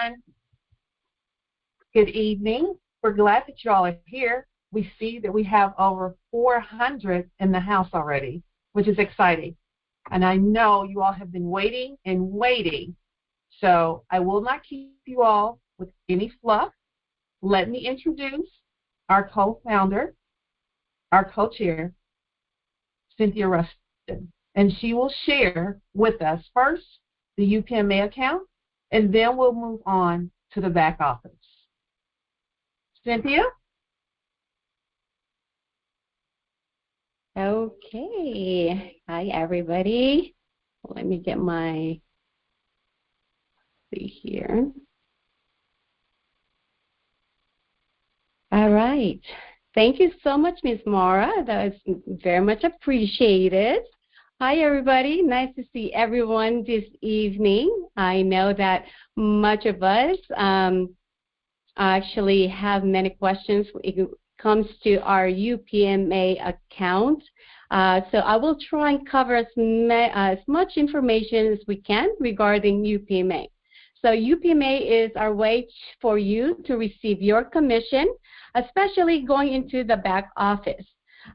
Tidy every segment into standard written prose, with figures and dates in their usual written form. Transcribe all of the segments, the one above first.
everyone. Good evening. We're glad that you all are here. We see that we have over 400 in the house already, which is exciting. And I know you all have been waiting and waiting. So I will not keep you all with any fluff. Let me introduce our co-founder, our co-chair, Cynthia Rustin. And she will share with us first the UPMA account, and then we'll move on to the back office. Cynthia? Okay. Hi, everybody. Let me get my, see here. All right. Thank you so much, Ms. Mara. That is very much appreciated. Hi, everybody. Nice to see everyone this evening. I know that much of us actually have many questions when it comes to our UPMA account. So I will try and cover as much information as we can regarding UPMA. So UPMA is our way for you to receive your commission, especially going into the back office.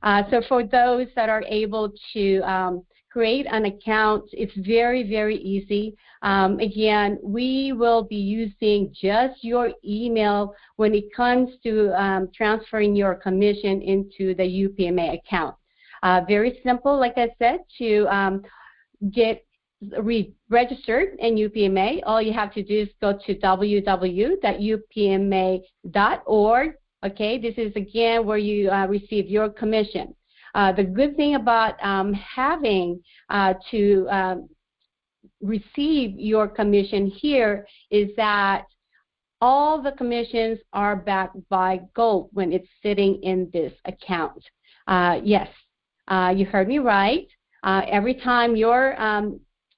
So for those that are able to create an account, it's very, very easy. Again, we will be using just your email when it comes to transferring your commission into the UPMA account. Very simple, like I said, to get registered in UPMA. All you have to do is go to www.upma.org. Okay, this is again where you receive your commission. The good thing about having to receive your commission here is that all the commissions are backed by gold when it's sitting in this account. Yes, you heard me right. Every time your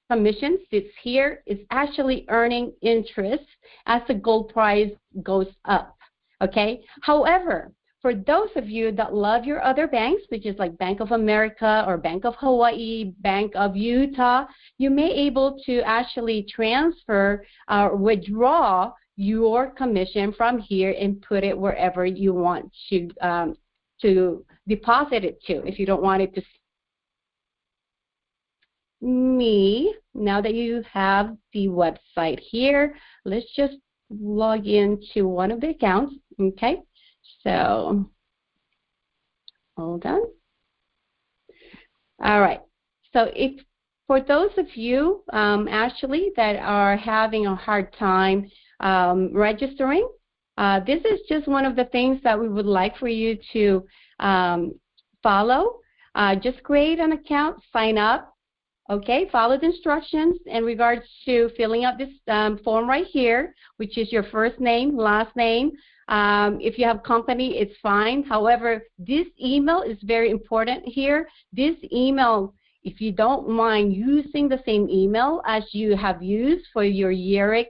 commission sits here, it's actually earning interest as the gold price goes up. Okay. However, for those of you that love your other banks, which is like Bank of America or Bank of Hawaii, Bank of Utah, you may able to actually transfer or withdraw your commission from here and put it wherever you want to deposit it to. If you don't want it to me, now that you have the website here, let's just log into one of the accounts. Okay. So, hold on. All right. So, if for those of you actually that are having a hard time registering, this is just one of the things that we would like for you to follow. Just create an account, sign up. Okay, follow the instructions in regards to filling out this form right here, which is your first name, last name. If you have company, it's fine. However, this email is very important here. This email, if you don't mind using the same email as you have used for your YEREQ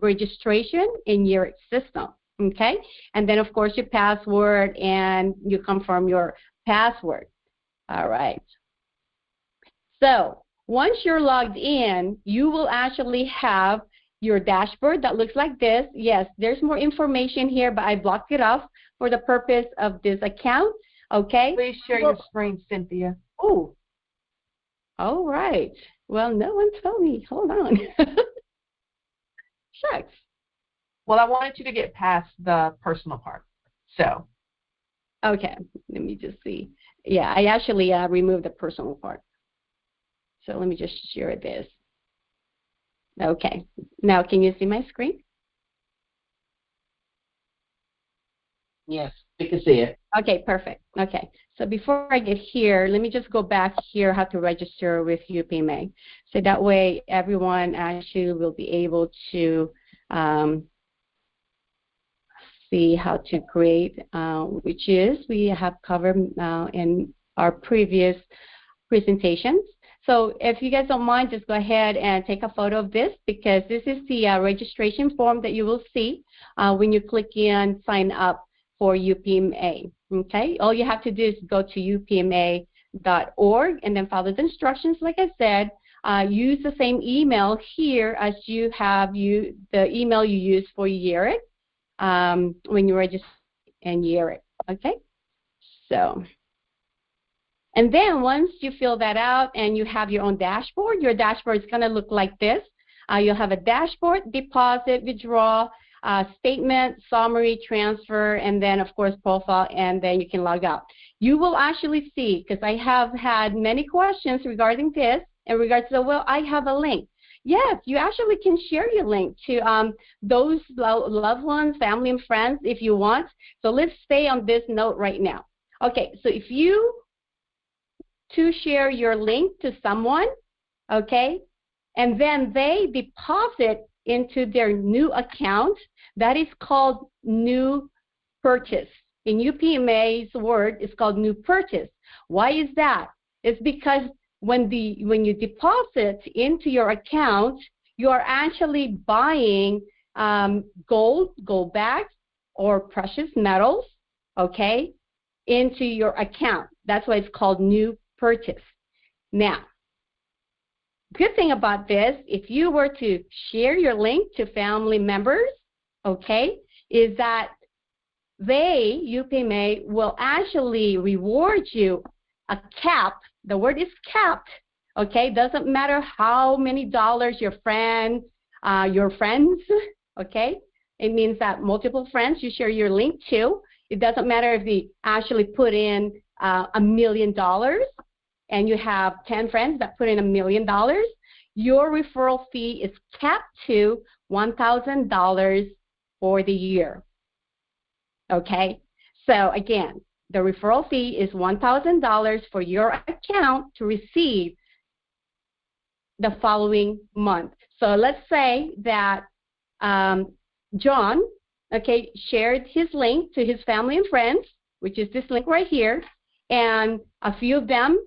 registration in YEREQ system, okay? And then, of course, your password, and you confirm your password. All right. So once you're logged in, you will actually have your dashboard that looks like this. Yes, there's more information here, but I blocked it off for the purpose of this account. Okay. Please share your screen, Cynthia. Oh, all right. Well, no one told me. Hold on. Shucks. Well, I wanted you to get past the personal part. So. Okay. Let me just see. Yeah, I actually removed the personal part. So let me just share this. Okay. Now, can you see my screen? Yes, we can see it. Okay, perfect. Okay. So before I get here, let me just go back here how to register with UPMA. So that way everyone actually will be able to see how to create, which is we have covered in our previous presentations. So if you guys don't mind, just go ahead and take a photo of this, because this is the registration form that you will see when you click in sign up for UPMA. Okay, all you have to do is go to upma.org and then follow the instructions like I said. use the same email here as you have the email you use for YEREQ when you register in YEREQ. Okay? So, and then once you fill that out and you have your own dashboard, your dashboard is going to look like this. You'll have a dashboard, deposit, withdrawal, statement, summary, transfer, and then, of course, profile, and then you can log out. You will actually see, because I have had many questions regarding this, in regards to, well, I have a link. Yes, you actually can share your link to those loved ones, family, and friends if you want. So let's stay on this note right now. Okay, so if you to share your link to someone, okay, and then they deposit into their new account, that is called new purchase. In UPMA's word, it's called new purchase. Why is that? It's because when you deposit into your account, you are actually buying gold bags, or precious metals, okay, into your account. That's why it's called new purchase. Now, good thing about this, if you were to share your link to family members, okay, is that they, UPMA, will actually reward you a cap. The word is capped, okay? Doesn't matter how many dollars your friends, okay? It means that multiple friends you share your link to. It doesn't matter if they actually put in $1 million and you have 10 friends that put in $1 million. Your referral fee is capped to $1,000 for the year. Okay, so again, the referral fee is $1,000 for your account to receive the following month. So let's say that John, okay, shared his link to his family and friends, which is this link right here, and a few of them,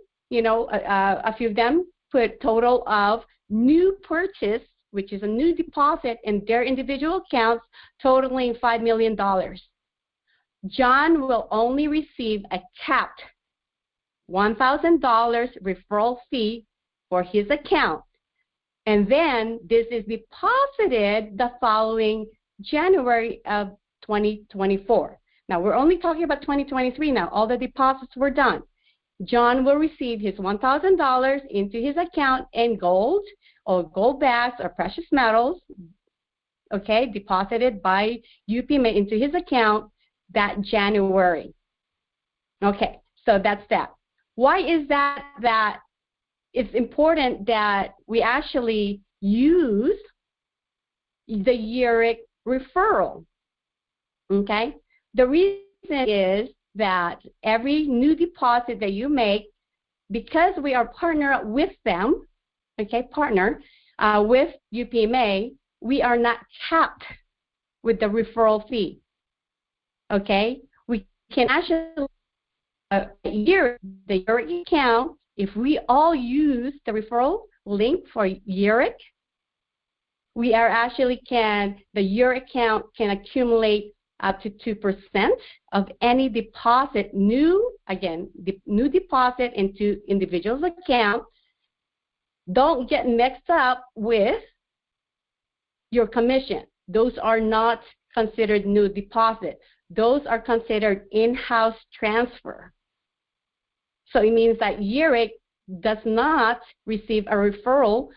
put total of new purchase, which is a new deposit in their individual accounts, totaling $5 million. John will only receive a capped $1,000 referral fee for his account. And then this is deposited the following January of 2024. Now, we're only talking about 2023 now. All the deposits were done. John will receive his $1,000 into his account in gold or gold bags or precious metals, okay, deposited by UPMA into his account that January. Okay, so that's that. Why is that it's important that we actually use the YEREQ referral? Okay, the reason is that every new deposit that you make, because we are partner with them, okay, with UPMA, we are not capped with the referral fee. Okay, we can actually the YEREQ account, if we all use the referral link for YEREQ, we are actually the YEREQ account can accumulate up to 2% of any deposit, new deposit into individual's account. Don't get mixed up with your commission. Those are not considered new deposit. Those are considered in-house transfer. So it means that YEREQ does not receive a referral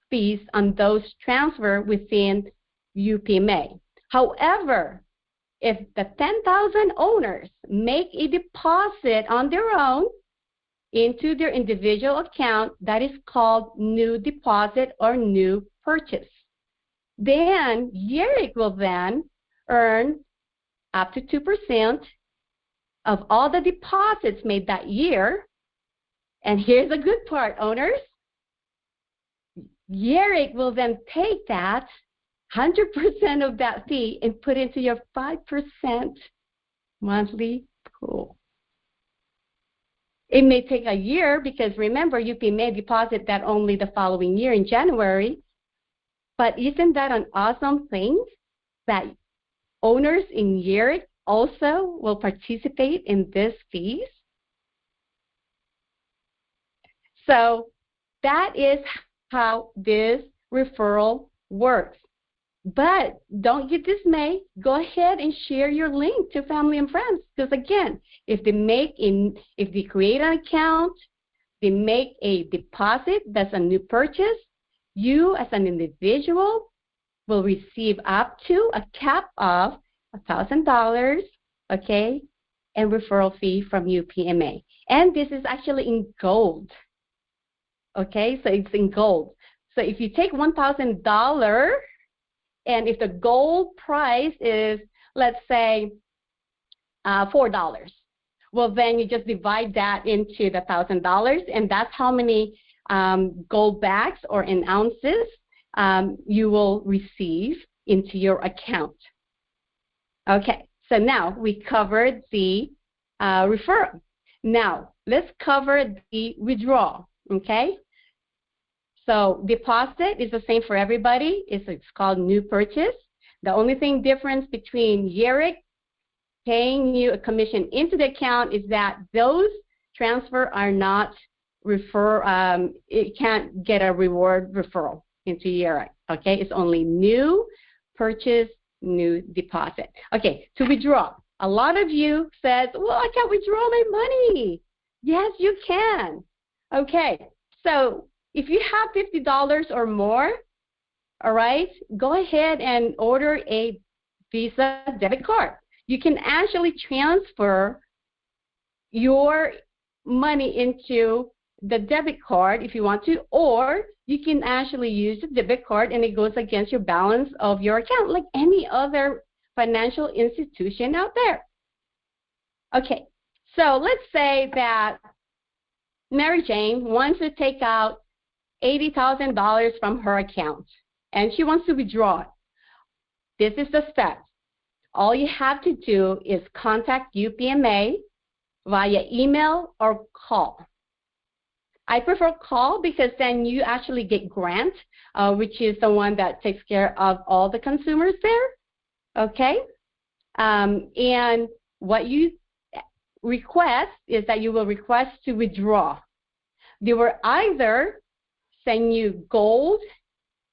fees on those transfer within UPMA. However, if the 10,000 owners make a deposit on their own into their individual account, that is called new deposit or new purchase. Then YEREQ will then earn up to 2% of all the deposits made that year. And here's the good part, owners. YEREQ will then take that 100% of that fee and put into your 5% monthly pool. It may take a year because remember, UPMA deposit that only the following year in January. But isn't that an awesome thing that owners in YEREQ also will participate in this fees? So that is how this referral works. But don't get dismayed. Go ahead and share your link to family and friends. Because again, if they create an account, they make a deposit that's a new purchase, you as an individual will receive up to a cap of $1,000, okay, and referral fee from UPMA. And this is actually in gold, okay? So it's in gold. So if you take $1,000, and if the gold price is, let's say, $4, well, then you just divide that into the $1,000, and that's how many gold bags or in ounces you will receive into your account. Okay, so now we covered the referral. Now, let's cover the withdrawal, okay? So deposit is the same for everybody. It's called new purchase. The only thing difference between YEREQ paying you a commission into the account is that those transfer are not it can't get a reward referral into YEREQ, okay? It's only new purchase, new deposit. Okay, to withdraw. A lot of you says, well, I can't withdraw my money. Yes, you can. Okay, so if you have $50 or more, all right, go ahead and order a Visa debit card. You can actually transfer your money into the debit card if you want to, or you can actually use the debit card and it goes against your balance of your account like any other financial institution out there. Okay, so let's say that Mary Jane wants to take out $80,000 from her account, and she wants to withdraw it. This is the steps. All you have to do is contact UPMA via email or call. I prefer call because then you actually get Grant, which is the one that takes care of all the consumers there, okay? And what you request is that you will request to withdraw. They will either send you gold,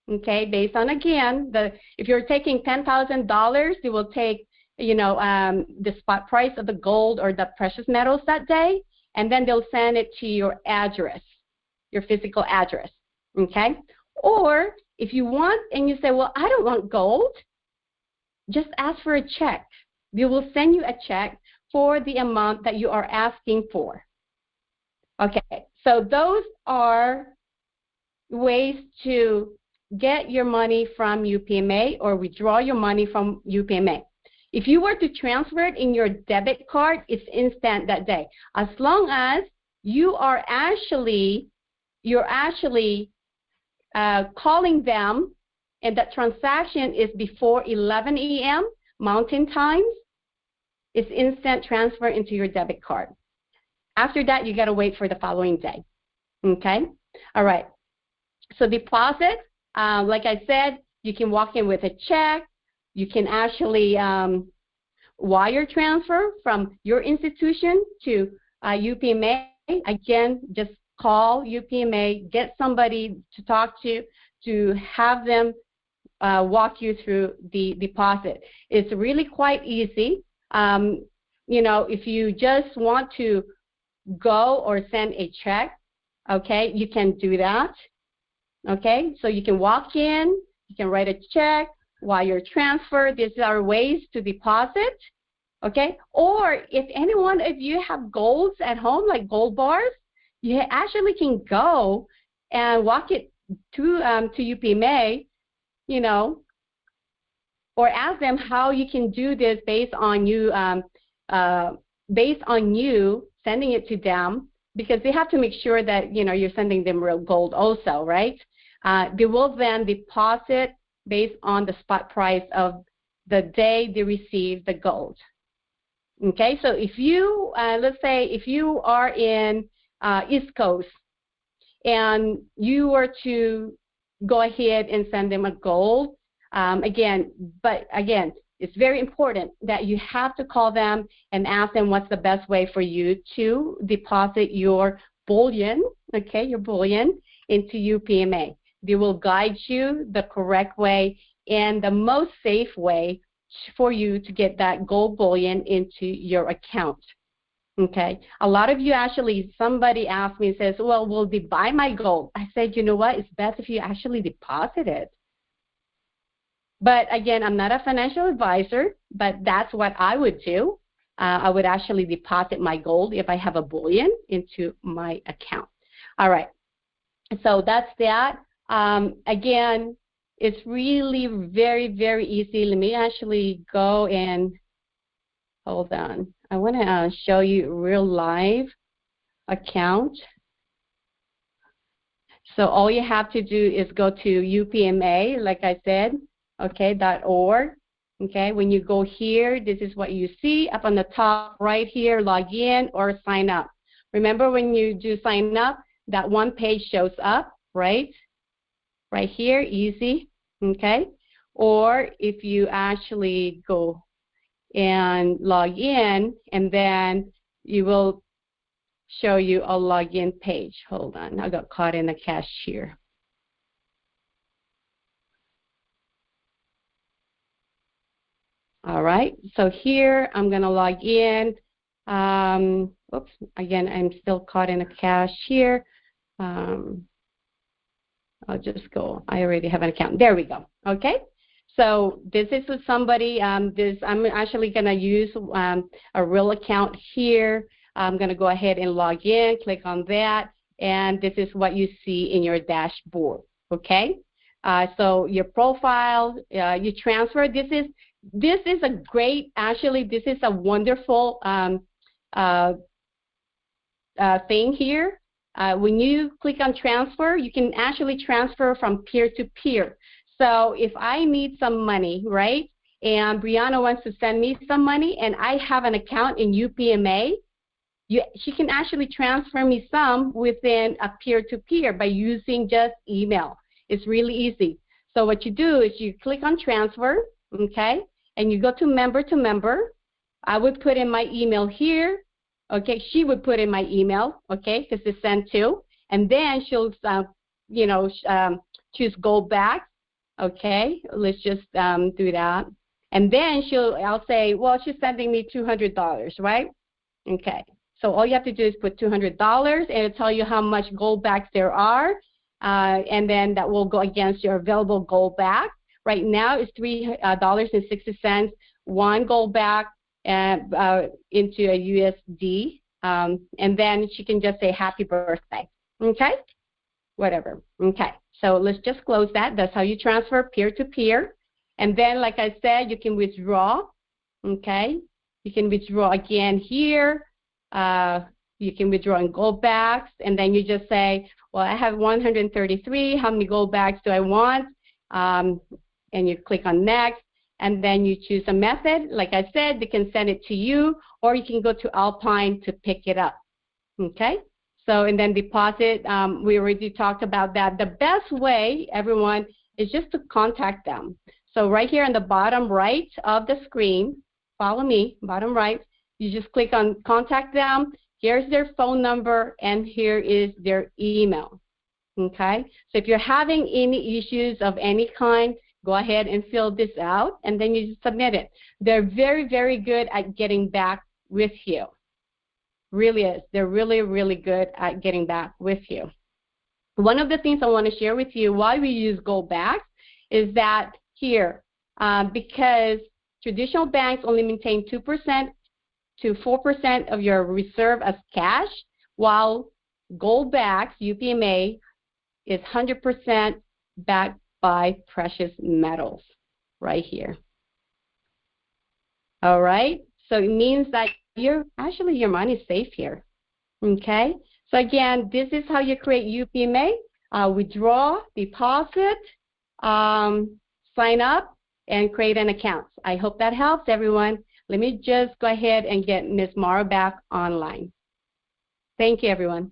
okay, based on, again, if you're taking $10,000, they will take, the spot price of the gold or the precious metals that day, and then they'll send it to your address, your physical address, okay? Or if you want and you say, well, I don't want gold, just ask for a check. They will send you a check for the amount that you are asking for. Okay, so those are ways to get your money from UPMA or withdraw your money from UPMA. If you were to transfer it in your debit card, it's instant that day. As long as you're actually calling them and that transaction is before 11 a.m. Mountain Time, it's instant transfer into your debit card. After that, you got to wait for the following day. Okay? All right. So deposit, like I said, you can walk in with a check. You can actually wire transfer from your institution to UPMA. Again, just call UPMA, get somebody to talk to have them walk you through the deposit. It's really quite easy. If you just want to go or send a check, okay, you can do that. Okay, so you can walk in, you can write a check, wire transfer. These are ways to deposit, okay? Or if any one of you have golds at home, like gold bars, you actually can go and walk it to UPMA, or ask them how you can do this based on you sending it to them, because they have to make sure that you're sending them real gold also, right? They will then deposit based on the spot price of the day they receive the gold. Okay, so if you, let's say if you are in East Coast and you were to go ahead and send them a gold, again, it's very important that you have to call them and ask them what's the best way for you to deposit your bullion, okay, your bullion, into UPMA. They will guide you the correct way and the most safe way for you to get that gold bullion into your account. Okay. A lot of you actually, somebody asked me and says, well, will they buy my gold? I said, you know what? It's best if you actually deposit it. But again, I'm not a financial advisor, but that's what I would do. I would actually deposit my gold if I have a bullion into my account. All right. So that's that. Again, it's really very, very easy. Let me actually go and hold on. I want to show you real live account. So all you have to do is go to UPMA, like I said, okay, .org. Okay, when you go here, this is what you see up on the top right here, log in or sign up. Remember when you do sign up, that one page shows up, right? Right here, easy, okay? Or if you actually go and log in, and then you will show you a login page. Hold on, I got caught in the cashier. All right, so here I'm going to log in. Oops, again, I'm still caught in a cashier. I'll just go. I already have an account. There we go. Okay, so this is with somebody. I'm actually going to use a real account here. I'm going to go ahead and log in, click on that, and this is what you see in your dashboard. Okay, so your profile, you transfer. This is a great, actually, this is a wonderful thing here. When you click on transfer, you can actually transfer from peer to peer. So if I need some money, right, and Brianna wants to send me some money and I have an account in UPMA, she can actually transfer me some within a peer-to-peer by using just email. It's really easy. So what you do is you click on transfer, okay, and you go to member. I would put in my email here. Okay, she would put in my email, okay, because it's sent to, and then she'll, choose go back. Okay, let's just do that, and then I'll say, well, she's sending me $200, right? Okay, so all you have to do is put $200, and it'll tell you how much gold backs there are, and then that will go against your available gold back. Right now, it's $3.60, one gold back into a USD, and then she can just say happy birthday, okay? Whatever, okay. So let's just close that. That's how you transfer peer-to-peer. And then, like I said, you can withdraw, okay? You can withdraw again here. You can withdraw in gold backs, and then you just say, well, I have 133. How many gold backs do I want? And you click on next. And then you choose a method. Like I said, they can send it to you, or you can go to Alpine to pick it up, okay? So, and then deposit, we already talked about that. The best way, everyone, is just to contact them. So right here on the bottom right of the screen, follow me, bottom right, you just click on contact them. Here's their phone number, and here is their email, okay? So if you're having any issues of any kind, go ahead and fill this out, and then you submit it. They're very, very good at getting back with you. Really is. They're really, really good at getting back with you. One of the things I want to share with you why we use gold backs is that here, because traditional banks only maintain 2% to 4% of your reserve as cash, while gold backs, UPMA, is 100% backed by precious metals right here. All right, so it means that your money is safe here. Okay, so again, this is how you create UPMA: withdraw, deposit, sign up, and create an account. I hope that helps, everyone. Let me just go ahead and get Ms. Mara back online. Thank you, everyone.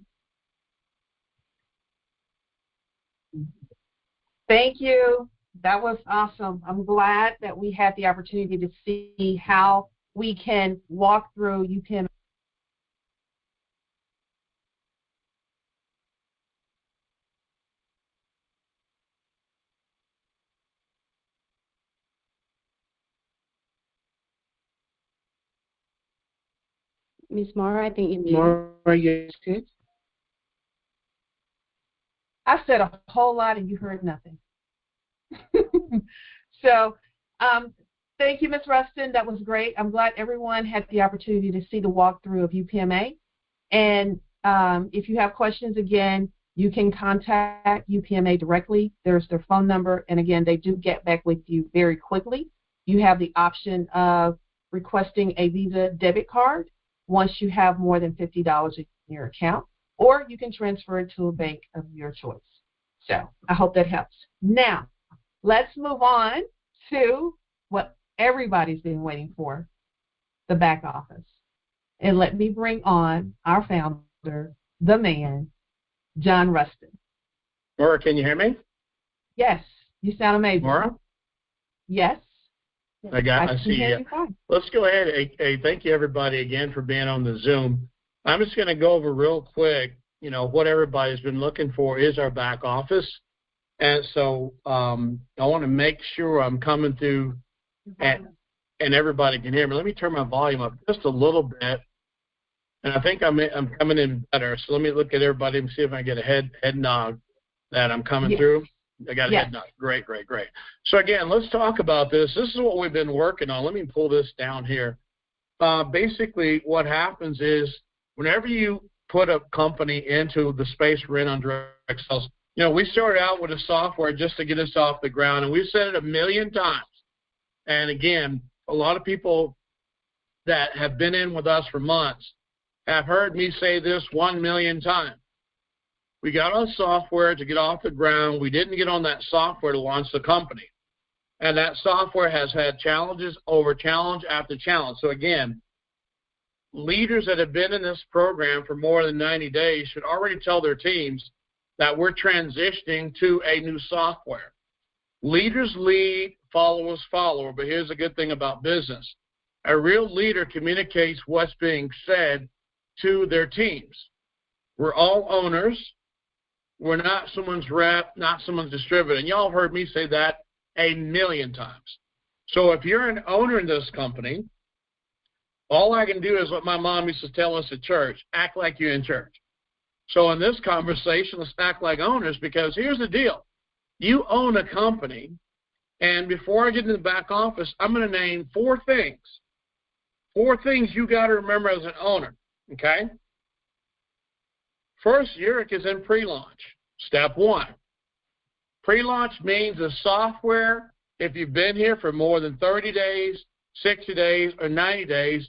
Thank you. That was awesome. I'm glad that we had the opportunity to see how we can walk through UPMA. Ms. Mara, I think you muted. Mara, yes, good. I said a whole lot and you heard nothing. So, thank you, Ms. Rustin. That was great. I'm glad everyone had the opportunity to see the walkthrough of UPMA. And if you have questions, again, you can contact UPMA directly. There's their phone number. And again, they do get back with you very quickly. You have the option of requesting a Visa debit card once you have more than $50 in your account, or you can transfer it to a bank of your choice. So I hope that helps. Now, let's move on to what everybody's been waiting for, the back office. And let me bring on our founder, the man, John Rustin. Maura, can you hear me? Yes, you sound amazing. Maura? Yes. I see you. Let's go ahead. Hey, thank you, everybody, again, for being on the Zoom. I'm just going to go over real quick, what everybody's been looking for is our back office. And so I want to make sure I'm coming through and everybody can hear me. Let me turn my volume up just a little bit. And I think I'm coming in better. So let me look at everybody and see if I can get a head nod that I'm coming through. I got a head nod. Great. So, again, let's talk about this. This is what we've been working on. Let me pull this down here. Basically, what happens is whenever you put a company into the space we're in on direct sales, we started out with a software just to get us off the ground, and we've said it 1,000,000 times. And, again, a lot of people that have been in with us for months have heard me say this 1,000,000 times. We got on software to get off the ground. We didn't get on that software to launch the company. And that software has had challenges over challenge after challenge. So, again, leaders that have been in this program for more than 90 days should already tell their teams that we're transitioning to a new software. Leaders lead, followers follow. But here's the good thing about business. A real leader communicates what's being said to their teams. We're all owners. We're not someone's rep, not someone's distributor. And y'all have heard me say that 1,000,000 times. So if you're an owner in this company, all I can do is what my mom used to tell us at church, act like you're in church. So in this conversation, let's act like owners, because here's the deal. You own a company, and before I get into the back office, I'm going to name 4 things. 4 things you got to remember as an owner, okay? First, YEREQ is in pre-launch. Step 1. Pre-launch means the software, if you've been here for more than 30 days, 60 days, or 90 days,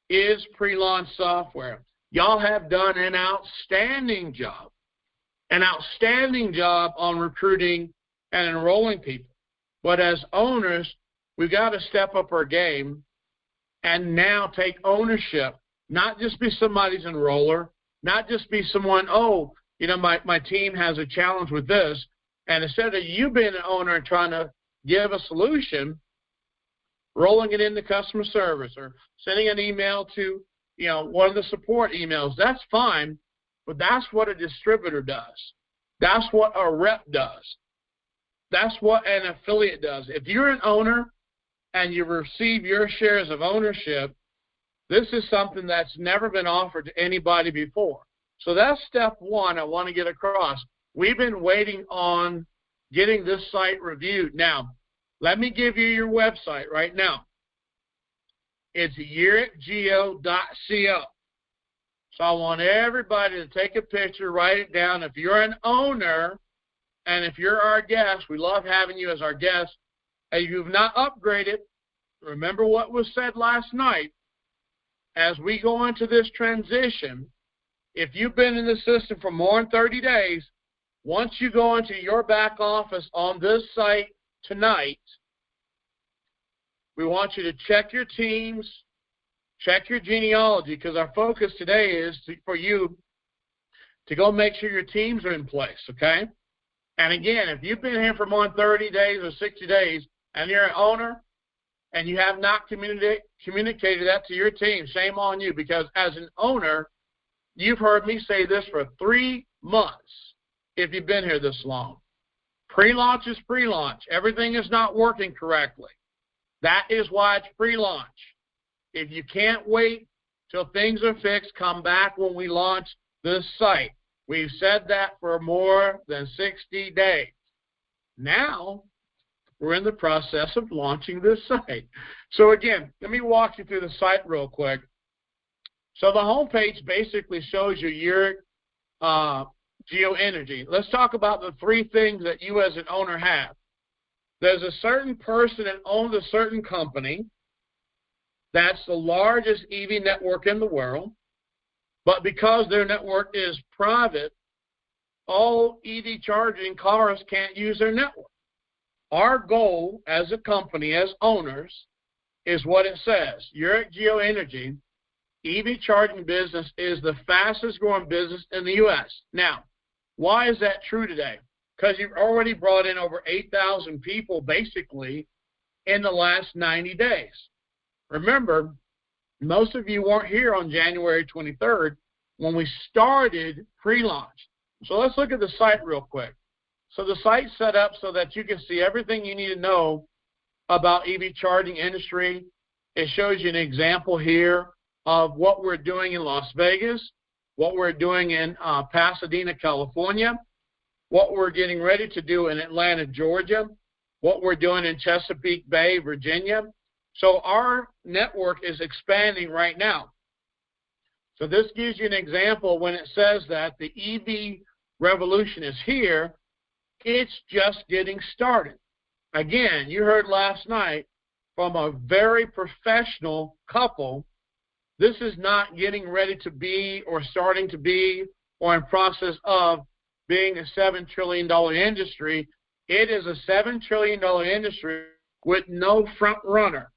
is pre-launch software. Y'all have done an outstanding job on recruiting and enrolling people. But as owners, we've got to step up our game and now take ownership, not just be somebody's enroller, not just be someone, my team has a challenge with this, and instead of you being an owner and trying to give a solution, rolling it into customer service or sending an email to, one of the support emails, that's fine, but that's what a distributor does. That's what a rep does. That's what an affiliate does. If you're an owner and you receive your shares of ownership, this is something that's never been offered to anybody before. So that's step 1 I want to get across. We've been waiting on getting this site reviewed. Now, let me give you your website right now. It's YEREQ.co. So I want everybody to take a picture, write it down. If you're an owner and if you're our guest, we love having you as our guest. And if you've not upgraded, remember what was said last night. As we go into this transition, if you've been in the system for more than 30 days, once you go into your back office on this site tonight, we want you to check your teams, check your genealogy, because our focus today is for you to go make sure your teams are in place, okay? And again, if you've been here for more than 30 days or 60 days and you're an owner, and you have not communicated that to your team, shame on you, because as an owner, you've heard me say this for 3 months if you've been here this long. Pre-launch is pre-launch. Everything is not working correctly. That is why it's pre-launch. If you can't wait till things are fixed. Come back when we launch this site. We've said that for more than 60 days. Now, we're in the process of launching this site. So again, let me walk you through the site real quick. So the homepage basically shows you your geoenergy. Let's talk about the three things that you as an owner have. There's a certain person that owns a certain company. That's the largest EV network in the world. But because their network is private, all EV charging cars can't use their network. Our goal as a company, as owners, is what it says. YEREQ Geoenergy, EV charging business is the fastest growing business in the U.S. Now, why is that true today? Because you've already brought in over 8,000 people basically in the last 90 days. Remember, most of you weren't here on January 23rd when we started pre-launch. So let's look at the site real quick. So the site's set up so that you can see everything you need to know about EV charging industry. It shows you an example here of what we're doing in Las Vegas, what we're doing in Pasadena, California, what we're getting ready to do in Atlanta, Georgia, what we're doing in Chesapeake Bay, Virginia. So our network is expanding right now. So this gives you an example when it says that the EV revolution is here. It's just getting started. Again, you heard last night from a very professional couple. This is not getting ready to be or starting to be or in process of being a $7 trillion industry. It is a $7 trillion industry with no front runner.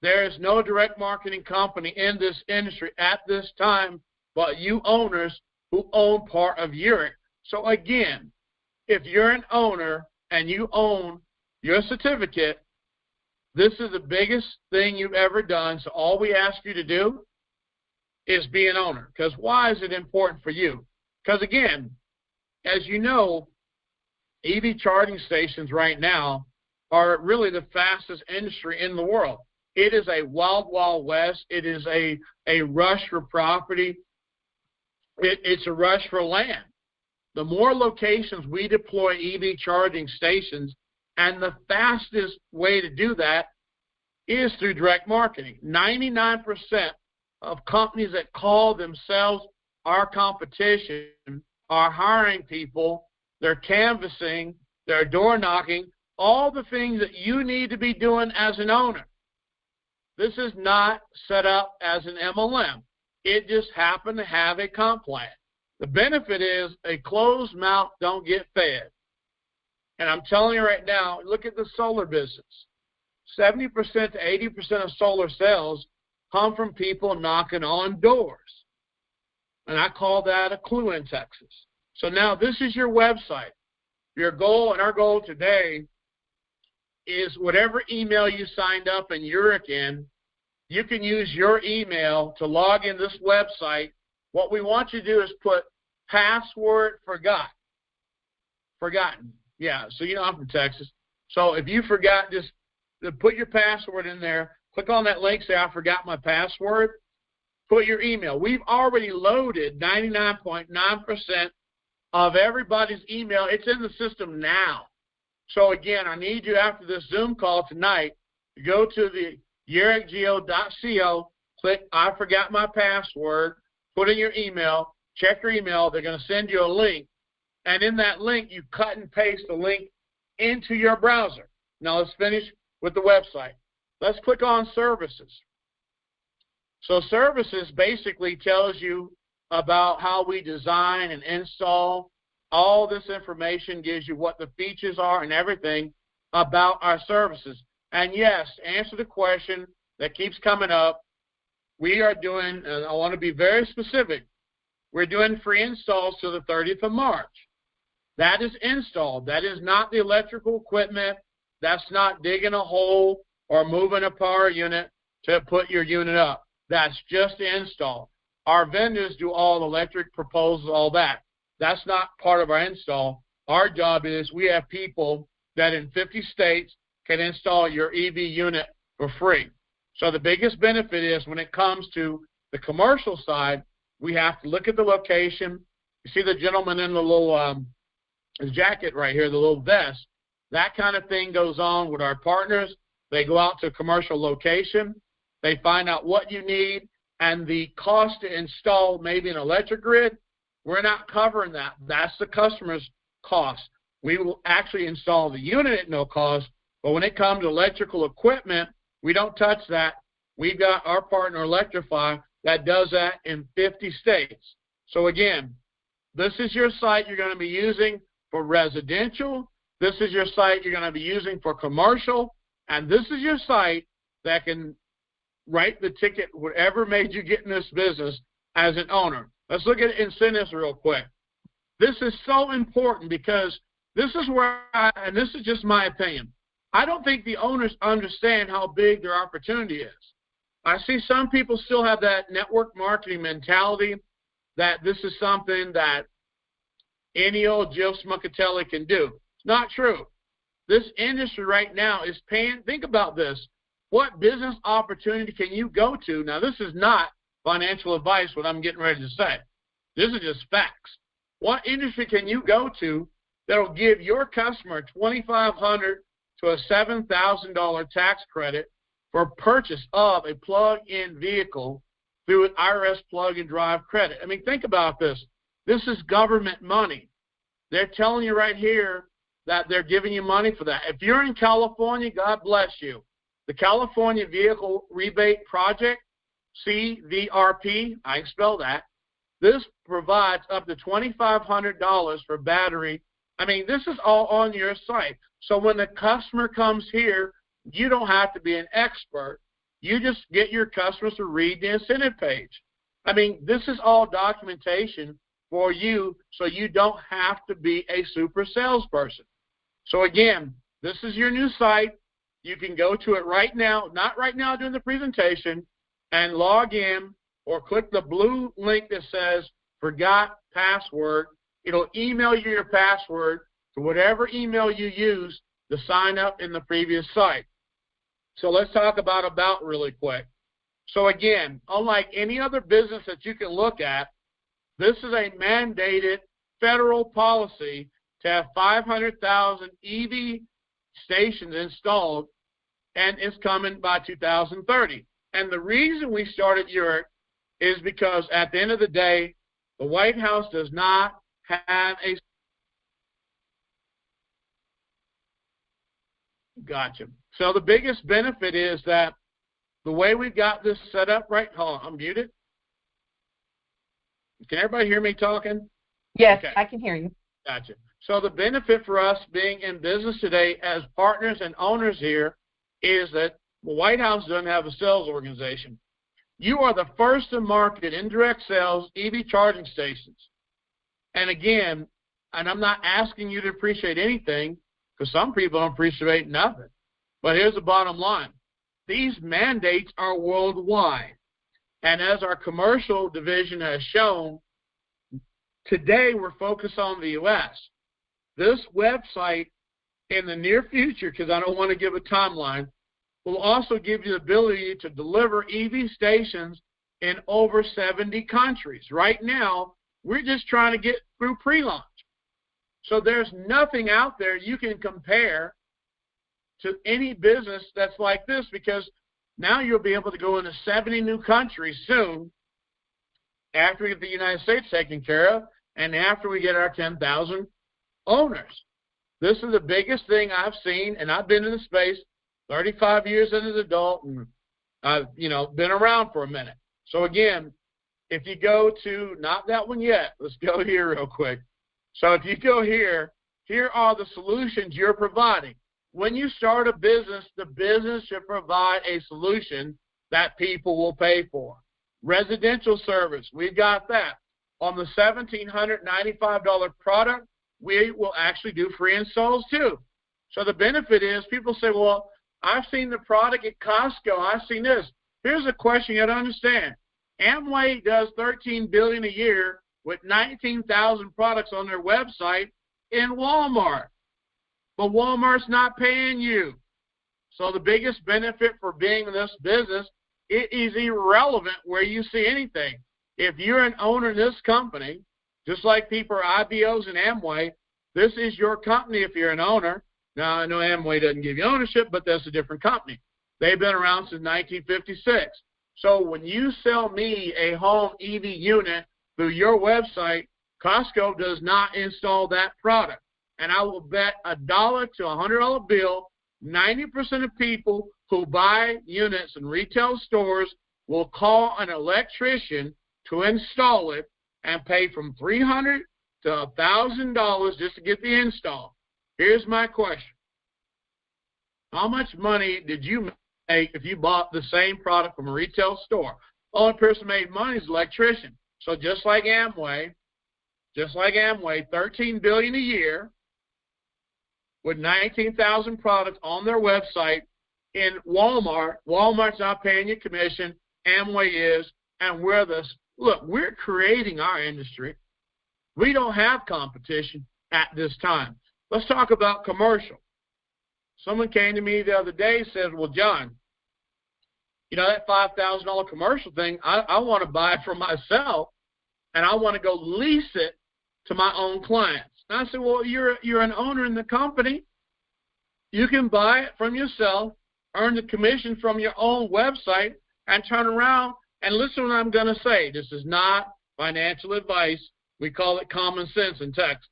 There is no direct marketing company in this industry at this time but you owners who own part of YEREQ. So again, if you're an owner and you own your certificate, this is the biggest thing you've ever done. So all we ask you to do is be an owner. Because why is it important for you? Because again, as you know, EV charging stations right now are really the fastest industry in the world. It is a wild, wild west. It is a rush for property. It's a rush for land. The more locations we deploy EV charging stations, and the fastest way to do that is through direct marketing. 99% of companies that call themselves our competition are hiring people, they're canvassing, they're door knocking, all the things that you need to be doing as an owner. This is not set up as an MLM. It just happened to have a comp plan. The benefit is a closed mouth don't get fed. And I'm telling you right now, look at the solar business. 70% to 80% of solar sales come from people knocking on doors. And I call that a clue in Texas. So now this is your website. Your goal and our goal today is whatever email you signed up in YEREQ in, you can use your email to log in this website. What we want you to do is put password forgotten. Yeah, so you know I'm from Texas. So if you forgot, just put your password in there. Click on that link, say I forgot my password. Put your email. We've already loaded 99.9% of everybody's email. It's in the system now. So again, I need you after this Zoom call tonight to go to the YEREQGeo.co, click I forgot my password, put in your email, check your email. They're going to send you a link. And in that link, you cut and paste the link into your browser. Now let's finish with the website. Let's click on services. So services basically tells you about how we design and install. All this information gives you what the features are and everything about our services. And yes, to answer the question that keeps coming up, we are doing, and I want to be very specific, we're doing free installs till the 30th of March. That is installed. That is not the electrical equipment. That's not digging a hole or moving a power unit to put your unit up. That's just the install. Our vendors do all the electric proposals, all that. That's not part of our install. Our job is we have people that in 50 states can install your EV unit for free. So the biggest benefit is when it comes to The commercial side, we have to look at the location. You see the gentleman in the little his jacket right here, the little vest. That kind of thing goes on with our partners. They go out to a commercial location. They find out what you need and the cost to install maybe an electric grid. We're not covering that. That's the customer's cost. We will actually install the unit at no cost, but when it comes to electrical equipment, we don't touch that. We've got our partner Electrify that does that in 50 states. So again, this is your site you're going to be using for residential. This is your site you're going to be using for commercial. And this is your site that can write the ticket, whatever made you get in this business as an owner. Let's look at incentives real quick. This is so important because this is where, and this is just my opinion, I don't think the owners understand how big their opportunity is. I see some people still have that network marketing mentality that this is something that any old Joe Smuckatelli can do. It's not true. This industry right now is paying, think about this, what business opportunity can you go to? Now, this is not financial advice, what I'm getting ready to say. This is just facts. What industry can you go to that will give your customer $2,500 to a $7,000 tax credit for purchase of a plug-in vehicle through an IRS plug-and-drive credit? I mean, think about this. This is government money. They're telling you right here that they're giving you money for that. If you're in California, God bless you. The California Vehicle Rebate Project, CVRP, I can spell that. This provides up to $2,500 for battery. I mean, this is all on your site. So when the customer comes here, you don't have to be an expert. You just get your customers to read the incentive page. I mean, this is all documentation for you so you don't have to be a super salesperson. So again, this is your new site. You can go to it right now, not right now during the presentation, and log in or click the blue link that says forgot password. It'll email you your password to whatever email you use to sign up in the previous site. So let's talk about really quick. So again, unlike any other business that you can look at, this is a mandated federal policy to have 500,000 EV stations installed, and it's coming by 2030. And the reason we started YEREQ is because at the end of the day, the White House does not have a... Gotcha. So the biggest benefit is that the way we've got this set up right... Hold on, I'm muted. Can everybody hear me talking? Yes, okay. I can hear you. Gotcha. So the benefit for us being in business today as partners and owners here is that the White House doesn't have a sales organization. You are the first to market indirect sales EV charging stations. And again, and I'm not asking you to appreciate anything because some people don't appreciate nothing. But here's the bottom line. These mandates are worldwide. And as our commercial division has shown, today we're focused on the U.S. This website in the near future, because I don't want to give a timeline, will also give you the ability to deliver EV stations in over 70 countries. Right now, we're just trying to get through pre-launch. So there's nothing out there you can compare to any business that's like this, because now you'll be able to go into 70 new countries soon after we get the United States taken care of and after we get our 10,000 owners. This is the biggest thing I've seen, and I've been in the space 35 years as an adult, and I've, been around for a minute. So again, if you go to, not that one yet, let's go here real quick. So if you go here, here are the solutions you're providing. When you start a business, the business should provide a solution that people will pay for. Residential service, we've got that. On the $1,795 product, we will actually do free installs too. So the benefit is people say, well, I've seen the product at Costco. I've seen this. Here's a question you got to understand. Amway does $13 billion a year with 19,000 products on their website in Walmart. But Walmart's not paying you. So the biggest benefit for being in this business it is irrelevant where you see anything. If you're an owner in this company, just like people are IBOs in Amway, this is your company if you're an owner. Now, I know Amway doesn't give you ownership, but that's a different company. They've been around since 1956. So when you sell me a home EV unit through your website, Costco does not install that product. And I will bet $1 to $100 bill, 90% of people who buy units in retail stores will call an electrician to install it and pay from $300 to $1,000 just to get the install. Here's my question. How much money did you make if you bought the same product from a retail store? Only person made money is the electrician. So just like Amway, $13 billion a year with 19,000 products on their website. In Walmart, Walmart's not paying you commission, Amway is, and we're creating our industry. We don't have competition at this time. Let's talk about commercial. Someone came to me the other day and said, well, John, you know, that $5,000 commercial thing, I want to buy it for myself, and I want to go lease it to my own clients. And I said, well, you're an owner in the company. You can buy it from yourself, earn the commission from your own website, and turn around and listen to what I'm going to say. This is not financial advice. We call it common sense in Texas.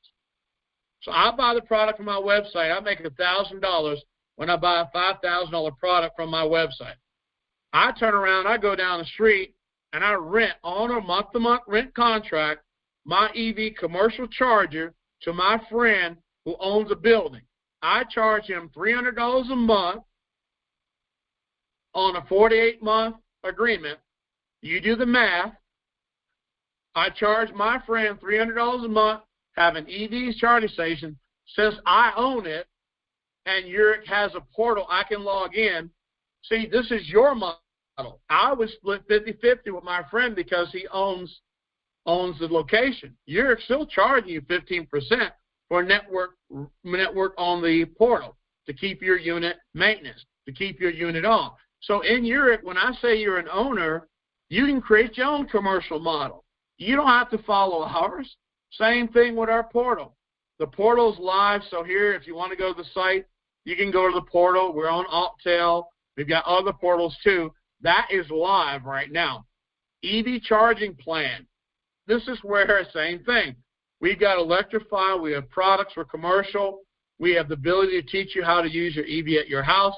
So I buy the product from my website. I make $1,000 when I buy a $5,000 product from my website. I turn around, I go down the street, and I rent on a month-to-month rent contract my EV commercial charger to my friend who owns a building. I charge him $300 a month on a 48-month agreement. You do the math. I charge my friend $300 a month, have an EV charging station. Since I own it and YEREQ has a portal I can log in, see, this is your model. I would split 50-50 with my friend because he owns the location. YEREQ still charging you 15% for network on the portal to keep your unit maintenance, to keep your unit on. So in YEREQ, when I say you're an owner, you can create your own commercial model. You don't have to follow ours. Same thing with our portal. The portal's live, so here, if you want to go to the site, you can go to the portal. We're on Optel. We've got other portals too. That is live right now. EV charging plan. This is where, same thing. We've got Electrify. We have products for commercial. We have the ability to teach you how to use your EV at your house.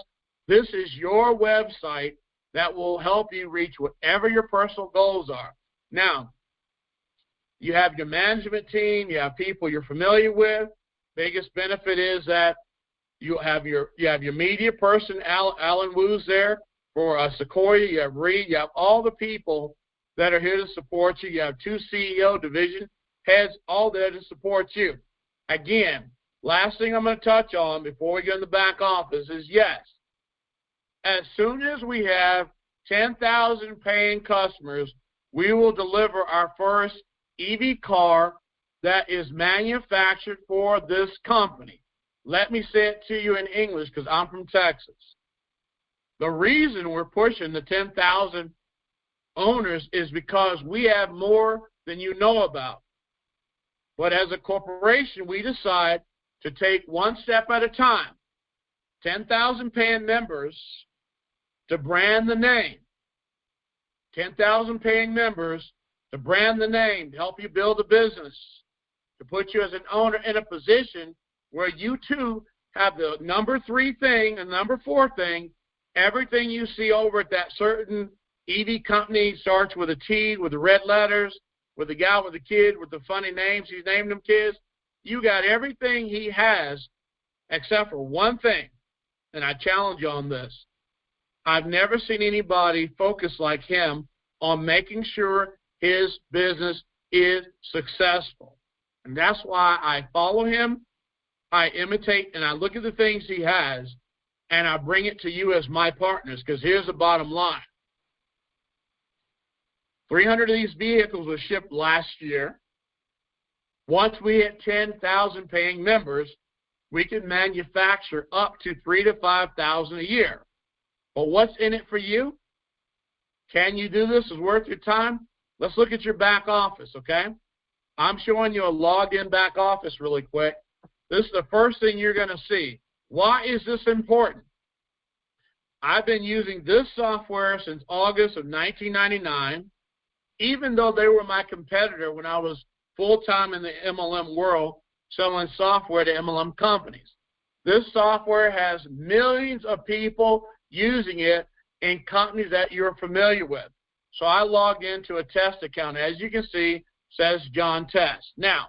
This is your website that will help you reach whatever your personal goals are. Now, you have your management team. You have people you're familiar with. Biggest benefit is that you have your media person, Alan Wu's there for Sequoia. You have Reed. You have all the people that are here to support you. You have 2 CEO division heads all there to support you. Again, last thing I'm going to touch on before we get in the back office is, yes, as soon as we have 10,000 paying customers, we will deliver our first EV car that is manufactured for this company. Let me say it to you in English because I'm from Texas. The reason we're pushing the 10,000 owners is because we have more than you know about. But as a corporation, we decide to take one step at a time. 10,000 paying members to brand the name. 10,000 paying members to brand the name, to help you build a business, to put you as an owner in a position where you too have the number 3 thing and number 4 thing. Everything you see over at that certain EV company starts with a T, with the red letters, with the guy with the kid with the funny names he's named them kids. You got everything he has except for one thing, and I challenge you on this. I've never seen anybody focus like him on making sure his business is successful. And that's why I follow him, I imitate, and I look at the things he has, and I bring it to you as my partners, because here's the bottom line. 300 of these vehicles were shipped last year. Once we hit 10,000 paying members, we can manufacture up to 3,000 to 5,000 a year. But what's in it for you? Can you do this? Is worth your time? Let's look at your back office, okay? I'm showing you a logged in back office really quick. This is the first thing you're going to see. Why is this important? I've been using this software since August of 1999, even though they were my competitor when I was full-time in the MLM world selling software to MLM companies. This software has millions of people using it in companies that you're familiar with. So I logged into a test account. As you can see, says John Test. Now,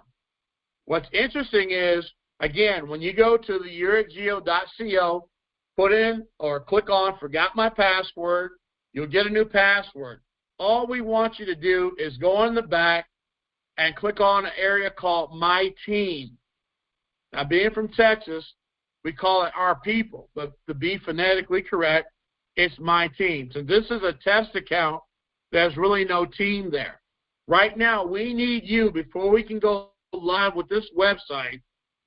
what's interesting is, again, when you go to the YEREQGeo.co, put in or click on Forgot My Password, you'll get a new password. All we want you to do is go in the back and click on an area called My Team. Now, being from Texas, we call it Our People, but to be phonetically correct, it's My Team. So this is a test account. There's really no team there. Right now, we need you, before we can go live with this website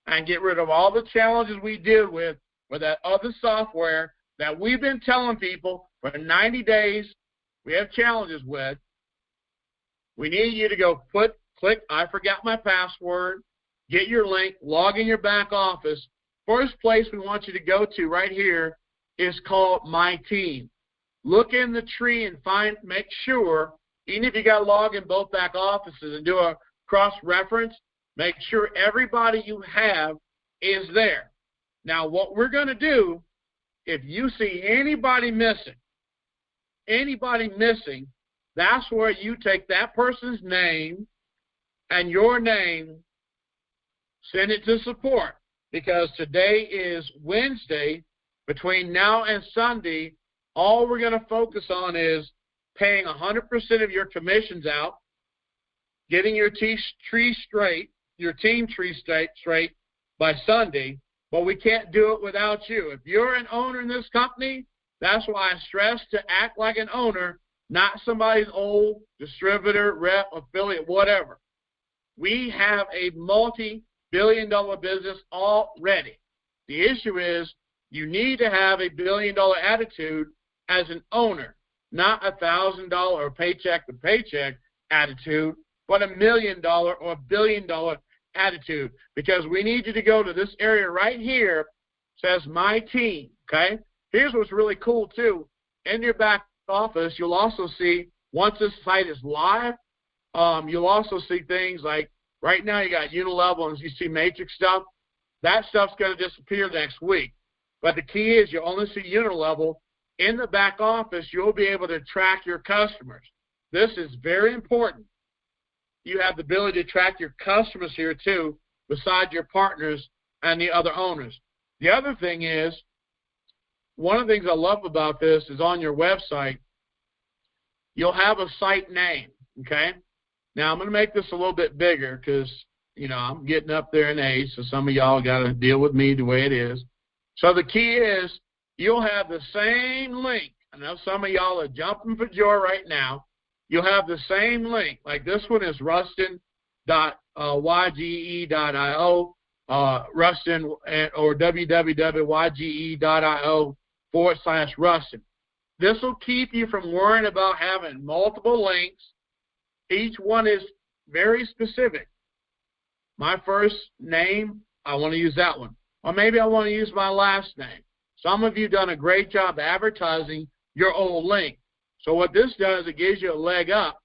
and get rid of all the challenges we did with that other software that we've been telling people for 90 days we have challenges with. We need you to go click I Forgot My Password, get your link, log in your back office. First place we want you to go to right here is called My Team. Look in the tree and make sure, even if you got to log in both back offices and do a cross-reference, make sure everybody you have is there. Now, what we're going to do, if you see anybody missing, that's where you take that person's name and your name, send it to support. Because today is Wednesday. Between now and Sunday, all we're going to focus on is paying 100% of your commissions out, getting your team tree straight by Sunday, but we can't do it without you. If you're an owner in this company, that's why I stress to act like an owner, not somebody's old distributor, rep, affiliate, whatever. We have a multi-billion-dollar business already. The issue is you need to have a billion-dollar attitude as an owner, not $1,000 paycheck-to-paycheck attitude, but $1 million or $1 billion attitude. Because we need you to go to this area right here, says My Team, okay? Here's what's really cool, too. In your back office, you'll also see, once this site is live, you'll also see things like, right now you got unilevel and you see matrix stuff. That stuff's going to disappear next week. But the key is you only see unilevel. In the back office, you'll be able to track your customers. This is very important. You have the ability to track your customers here, too, beside your partners and the other owners. The other thing is, one of the things I love about this is on your website, you'll have a site name, okay? Now, I'm going to make this a little bit bigger because, you know, I'm getting up there in age, so some of y'all got to deal with me the way it is. So the key is you'll have the same link. I know some of y'all are jumping for joy right now. You'll have the same link. Like this one is rustin.yge.io, Rustin or www.yge.io/Rustin. This will keep you from worrying about having multiple links. Each one is very specific. My first name, I want to use that one. Or maybe I want to use my last name. Some of you have done a great job advertising your old link. So what this does, it gives you a leg up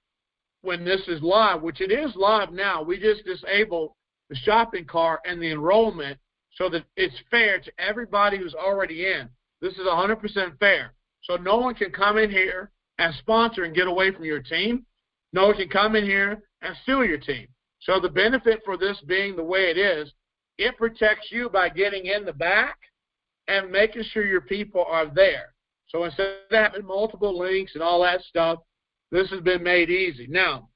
when this is live, which it is live now. We just disabled the shopping cart and the enrollment so that it's fair to everybody who's already in. This is 100% fair. So no one can come in here and sponsor and get away from your team. No one can come in here and steal your team. So the benefit for this being the way it is, it protects you by getting in the back and making sure your people are there. So instead of having multiple links and all that stuff, this has been made easy. Now,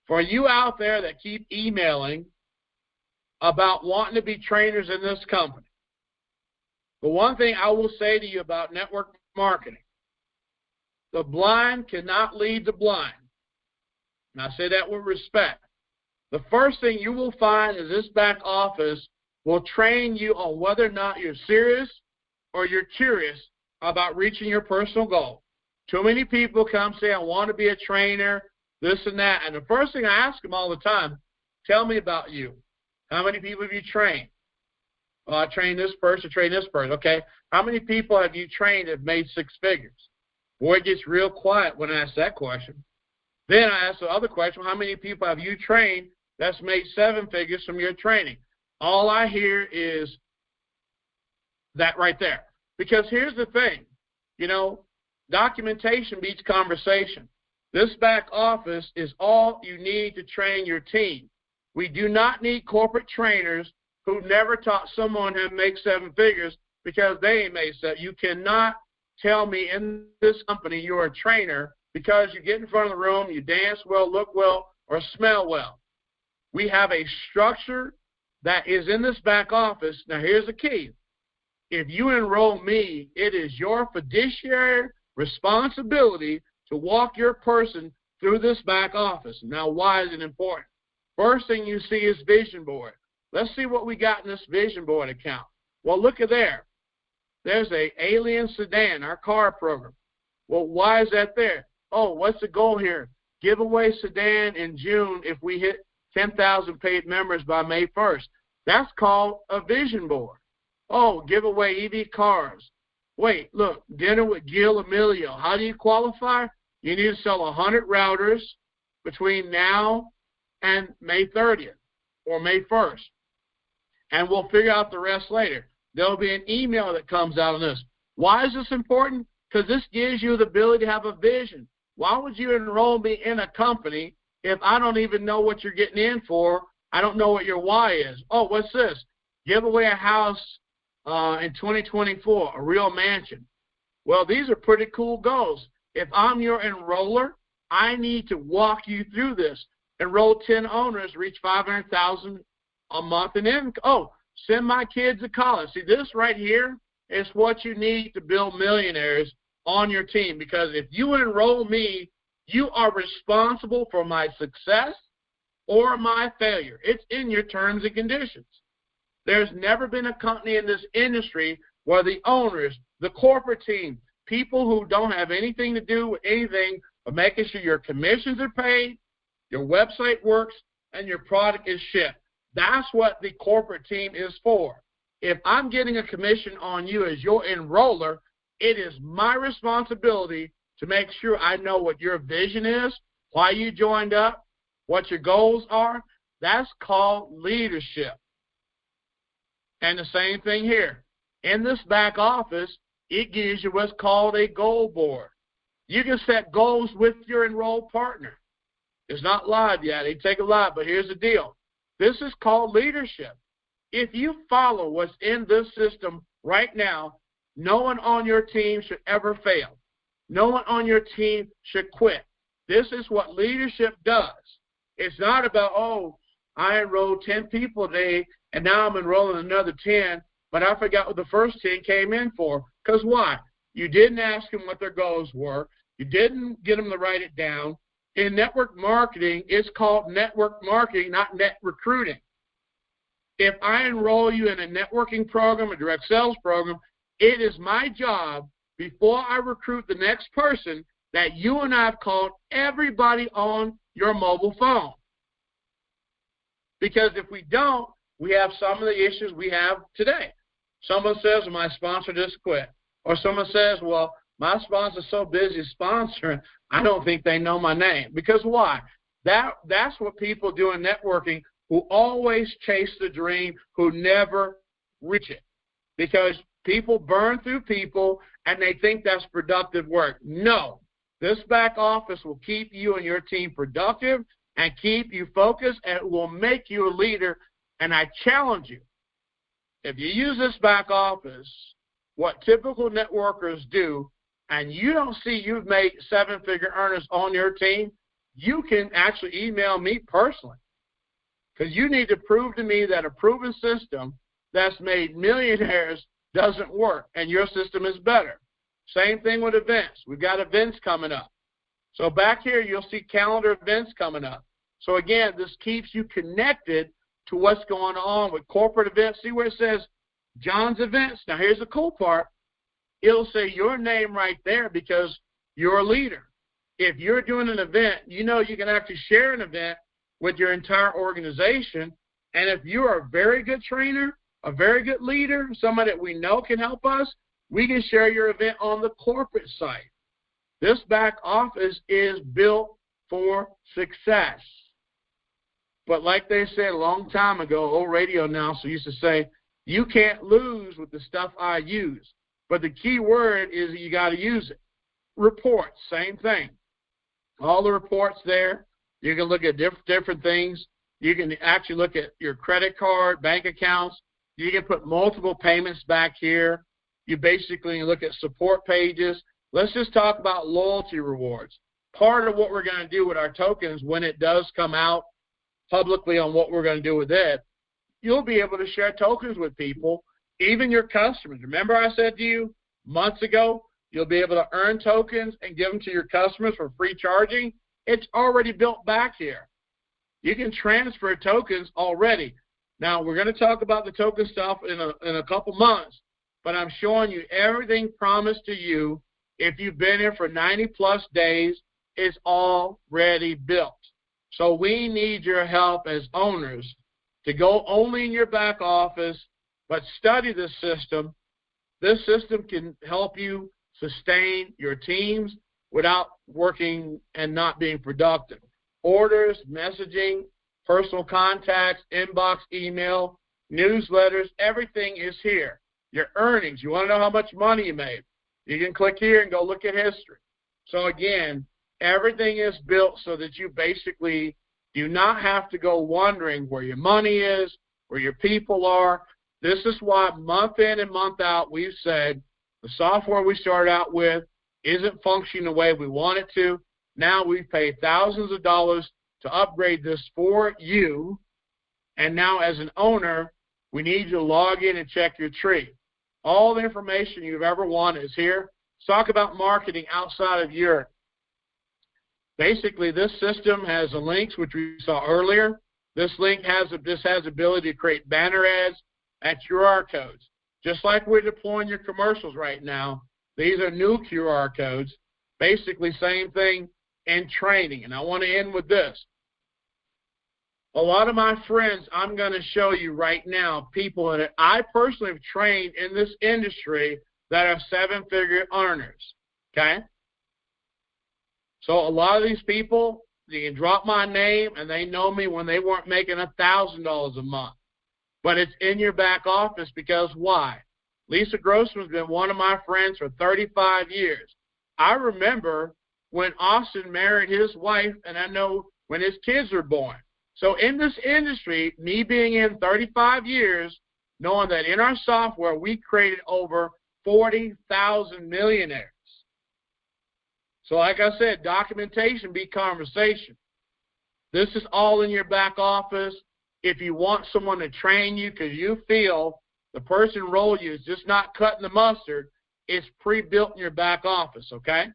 for you out there that keep emailing about wanting to be trainers in this company, the one thing I will say to you about network marketing, the blind cannot lead the blind. And I say that with respect. The first thing you will find is this back office will train you on whether or not you're serious or you're curious about reaching your personal goal. Too many people come say, I want to be a trainer, this and that. And the first thing I ask them all the time, tell me about you. How many people have you trained? Oh, I trained this person, Okay. How many people have you trained that have made six figures? Boy, it gets real quiet when I ask that question. Then I ask the other question, how many people have you trained that's made seven figures from your training? All I hear is that right there. Because here's the thing, documentation beats conversation. This back office is all you need to train your team. We do not need corporate trainers who never taught someone how to make seven figures because they ain't made seven. You cannot tell me in this company you're a trainer because you get in front of the room, you dance well, look well, or smell well. We have a structure that is in this back office. Now, here's the key. If you enroll me, it is your fiduciary responsibility to walk your person through this back office. Now, why is it important? First thing you see is vision board. Let's see what we got in this vision board account. Well, look at there. There's a alien sedan, our car program. Well, why is that there? Oh, what's the goal here? Give away sedan in June if we hit 10,000 paid members by May 1st. That's called a vision board. Oh, give away EV cars. Wait, look, dinner with Gil Emilio. How do you qualify? You need to sell 100 routers between now and May 30th or May 1st. And we'll figure out the rest later. There'll be an email that comes out on this. Why is this important? Because this gives you the ability to have a vision. Why would you enroll me in a company if I don't even know what you're getting in for? I don't know what your why is. Oh, what's this? Give away a house in 2024, a real mansion. Well, these are pretty cool goals. If I'm your enroller, I need to walk you through this. Enroll 10 owners, reach $500,000 a month in income. Oh, send my kids to college. See, this right here is what you need to build millionaires on your team, because if you enroll me, you are responsible for my success or my failure. It's in your terms and conditions. There's never been a company in this industry where the owners, the corporate team, people who don't have anything to do with anything but making sure your commissions are paid, your website works, and your product is shipped. That's what the corporate team is for. If I'm getting a commission on you as your enroller, it is my responsibility to make sure I know what your vision is, why you joined up, what your goals are. That's called leadership. And the same thing here. In this back office, it gives you what's called a goal board. You can set goals with your enrolled partner. It's not live yet. They take it live, but here's the deal. This is called leadership. If you follow what's in this system right now, no one on your team should ever fail. No one on your team should quit. This is what leadership does. It's not about, oh, I enrolled 10 people today, and now I'm enrolling another 10, but I forgot what the first 10 came in for. Because why? You didn't ask them what their goals were. You didn't get them to write it down. In network marketing, it's called network marketing, not net recruiting. If I enroll you in a networking program, a direct sales program, it is my job, before I recruit the next person, that you and I have called everybody on your mobile phone. Because if we don't, we have some of the issues we have today. Someone says, well, my sponsor just quit. Or someone says, well, my sponsor's so busy sponsoring, I don't think they know my name. Because why? That's what people do in networking, who always chase the dream, who never reach it. Because people burn through people, and they think that's productive work. No. This back office will keep you and your team productive and keep you focused, and it will make you a leader. And I challenge you, if you use this back office, what typical networkers do, and you don't see you've made seven-figure earners on your team, you can actually email me personally. Because you need to prove to me that a proven system that's made millionaires doesn't work, and your system is better. Same thing with events. We've got events coming up. So back here, you'll see calendar events coming up. So again, this keeps you connected to what's going on with corporate events. See where it says John's Events? Now here's the cool part. It'll say your name right there, because you're a leader. If you're doing an event, you know you can actually share an event with your entire organization. And if you're a very good trainer, a very good leader, somebody that we know can help us, we can share your event on the corporate site. This back office is built for success. But like they said a long time ago, old radio announcer used to say, you can't lose with the stuff I use. But the key word is you got to use it. Reports, same thing. All the reports there, you can look at different things. You can actually look at your credit card, bank accounts. You can put multiple payments back here. You basically look at support pages. Let's just talk about loyalty rewards. Part of what we're going to do with our tokens when it does come out publicly on what we're going to do with it, you'll be able to share tokens with people, even your customers. Remember I said to you months ago, you'll be able to earn tokens and give them to your customers for free charging? It's already built back here. You can transfer tokens already. Now, we're going to talk about the token stuff in a couple months, but I'm showing you everything promised to you. If you've been here for 90-plus days, it's already built. So we need your help as owners to go only in your back office, but study this system. This system can help you sustain your teams without working and not being productive. Orders, messaging, personal contacts, inbox, email, newsletters, everything is here. Your earnings, you want to know how much money you made, you can click here and go look at history. So again, everything is built so that you basically do not have to go wondering where your money is, where your people are. This is why month in and month out we've said the software we started out with isn't functioning the way we want it to. Now we've paid thousands of dollars to upgrade this for you, and now as an owner, we need you to log in and check your tree. All the information you've ever wanted is here. Let's talk about marketing outside of YEREQ. Basically, this system has the links, which we saw earlier. This has the ability to create banner ads and QR codes. Just like we're deploying your commercials right now, these are new QR codes. Basically, same thing in training. And I want to end with this. A lot of my friends, I'm going to show you right now, people that I personally have trained in this industry that are seven-figure earners, okay? So a lot of these people, you can drop my name, and they know me when they weren't making $1,000 a month. But it's in your back office because why? Lisa Grossman's been one of my friends for 35 years. I remember when Austin married his wife, and I know when his kids were born. So in this industry, me being in 35 years, knowing that in our software we created over 40,000 millionaires. So like I said, documentation be conversation. This is all in your back office. If you want someone to train you because you feel the person enrolled you is just not cutting the mustard, it's pre-built in your back office, okay?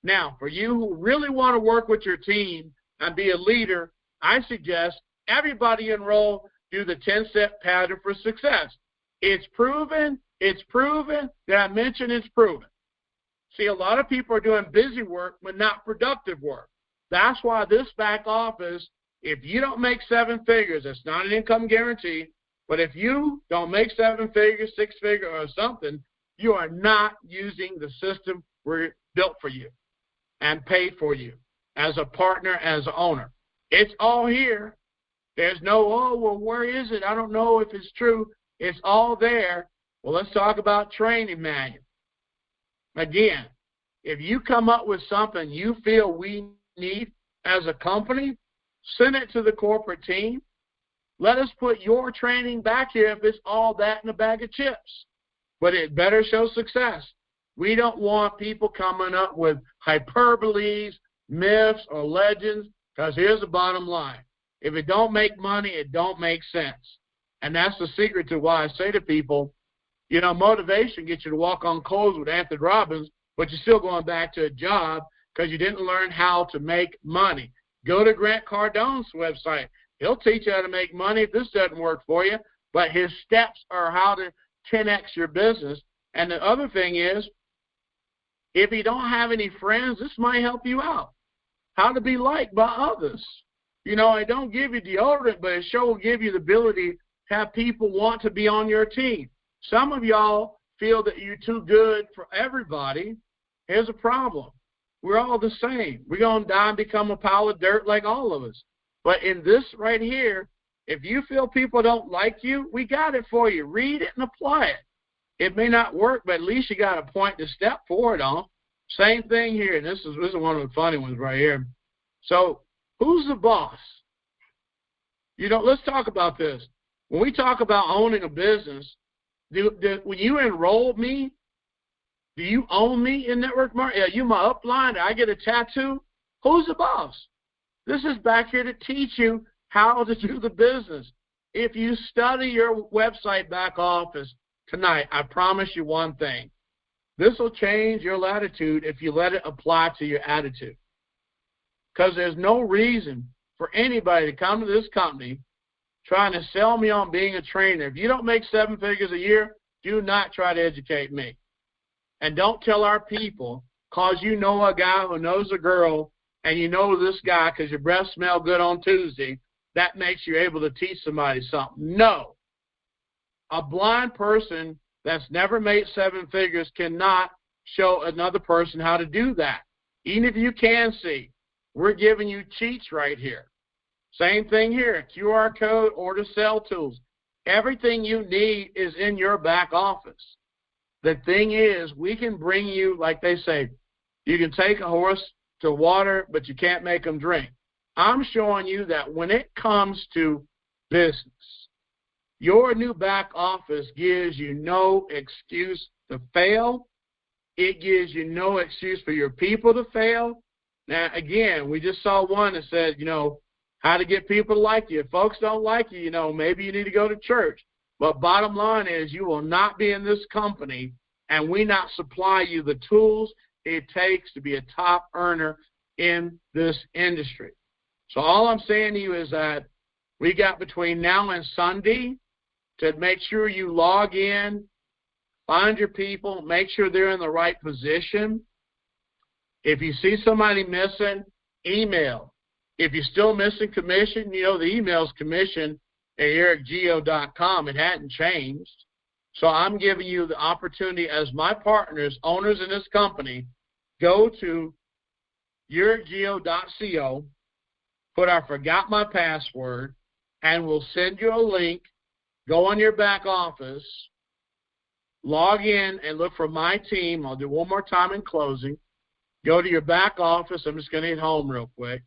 Now, for you who really want to work with your team and be a leader, I suggest everybody enroll, do the 10-step pattern for success. It's proven. Did I mention it's proven? See, a lot of people are doing busy work but not productive work. That's why this back office, if you don't make seven figures, it's not an income guarantee, but if you don't make seven figures, six figures, or something, you are not using the system we're built for you and paid for you as a partner, as an owner. It's all here. There's no, oh, well, where is it? I don't know if it's true. It's all there. Well, let's talk about training manual. Again, if you come up with something you feel we need as a company, send it to the corporate team. Let us put your training back here if it's all that in a bag of chips. But it better show success. We don't want people coming up with hyperboles, myths, or legends, because here's the bottom line. If it don't make money, it don't make sense. And that's the secret to why I say to people, you know, motivation gets you to walk on coals with Anthony Robbins, but you're still going back to a job because you didn't learn how to make money. Go to Grant Cardone's website. He'll teach you how to make money if this doesn't work for you, but his steps are how to 10x your business. And the other thing is, If you don't have any friends, this might help you out. How to be liked by others. You know, I don't give you deodorant, but it sure will give you the ability to have people want to be on your team. Some of y'all feel that you're too good for everybody. Here's a problem. We're all the same. We're going to die and become a pile of dirt like all of us. But in this right here, if you feel people don't like you, we got it for you. Read it and apply it. It may not work, but at least you got a point to step forward on. Same thing here, and this is one of the funny ones right here. So who's the boss? You know, let's talk about this. When we talk about owning a business, when you enroll me, do you own me in network marketing? Are you my upline? Do I get a tattoo? Who's the boss? This is back here to teach you how to do the business. If you study your website back office tonight, I promise you one thing. This will change your latitude if you let it apply to your attitude. Because there's no reason for anybody to come to this company trying to sell me on being a trainer. If you don't make 7 figures a year, do not try to educate me. And don't tell our people, because you know a guy who knows a girl, and you know this guy because your breath smelled good on Tuesday, that makes you able to teach somebody something. No. A blind person that's never made 7 figures cannot show another person how to do that. Even if you can see, we're giving you cheats right here. Same thing here, QR code, order sell tools. Everything you need is in your back office. The thing is, we can bring you, like they say, you can take a horse to water, but you can't make them drink. I'm showing you that when it comes to business, your new back office gives you no excuse to fail. It gives you no excuse for your people to fail. Now, again, we just saw one that said, you know, how to get people to like you. If folks don't like you, you know, maybe you need to go to church. But bottom line is you will not be in this company and we not supply you the tools it takes to be a top earner in this industry. So all I'm saying to you is that we got between now and Sunday to make sure you log in, find your people, make sure they're in the right position. If you see somebody missing, email. If you're still missing commission, you know the email's commission@YEREQGEO.com. It hadn't changed. So I'm giving you the opportunity as my partners, owners in this company, go to YEREQGEO.co, put I forgot my password, and we'll send you a link. Go on your back office, log in, and look for my team. I'll do one more time in closing. Go to your back office. I'm just going to hit home real quick.